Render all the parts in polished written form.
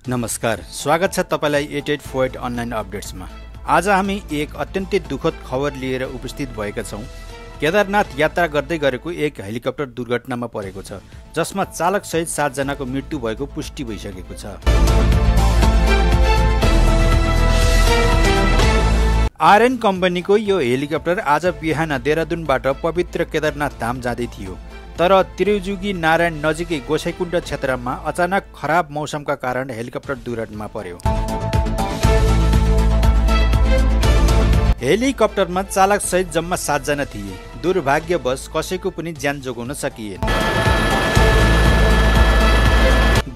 नमस्कार, स्वागत छ तपाईलाई 8848 अनलाइन अपडेट्समा। आज हामी एक अत्यन्तै दुःखद खबर लिएर उपस्थित भएका छौं। केदारनाथ यात्रा गर्दै गरेको एक हेलिकप्टर दुर्घटनामा परेको छ, जसमा चालक सहित 7 जनाको मृत्यु भएको पुष्टि भइसकेको छ। आरएन कम्पनीको यो हेलिकप्टर आज बिहान देहरादूनबाट पवित्र केदारनाथ धाम जाँदै थियो, तर त्रिजुगी नारायण नजिकै गोसाइकुण्ड क्षेत्रमा अचानक खराब मौसमका कारण हेलिकप्टर दुर्घटनामा पर्यो। हेलिकप्टरमा चालक सहित जम्मा 7 जना थिए। दुर्भाग्यवश कसैको पनि ज्यान जोगाउन सकिएन।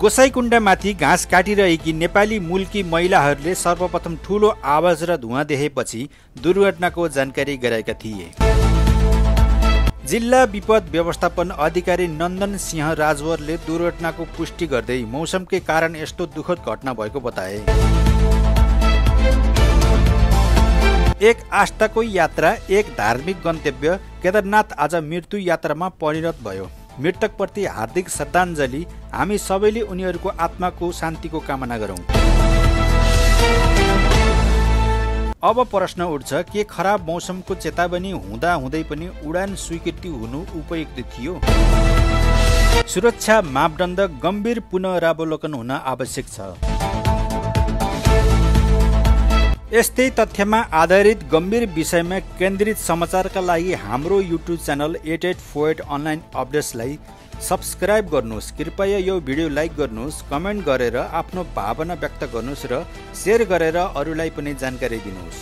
गोसाइकुण्डमाथि घाँस काटिरहेकी नेपाली मूलकी महिलाहरूले सर्वप्रथम ठूलो आवाज र धुवाँ देखेपछि दुर्घटनाको जानकारी गराएका थिए। जिल्ला विपद व्यवस्थापन अधिकारी नन्दन सिंह राजवरले दुर्घटनाको पुष्टि गर्दै मौसमकै कारण यस्तो दुःखद घटना भएको बताए। एक आस्थाको यात्रा, एक धार्मिक गन्तव्य केदारनाथ आज मृत्यु यात्रामा परिणत भयो। मृतकप्रति हार्दिक श्रद्धाञ्जली। हामी सबैले उनीहरूको आत्माको शान्तिको कामना गरौँ। अब प्रश्न उठ्छ, के खराब मौसमको चेतावनी हुँदा हुँदै पनि उडान स्वीकृति हुनु उपयुक्त थियो? सुरक्षा मापदण्ड गम्भीर पुनरावलोकन हुन आवश्यक छ। यस्तै तथ्यमा आधारित गम्भीर विषयमा केन्द्रित समाचारका लागि हाम्रो युट्युब च्यानल 8848 अनलाइन अपडेट्सलाई सब्स्क्राइब गर्नुहोस्। कृपया यो भिडियो लाइक गर्नुहोस्, कमेन्ट गरेर आफ्नो भावना व्यक्त गर्नुहोस् र शेयर गरेर अरूलाई पनि जानकारी दिनुहोस्।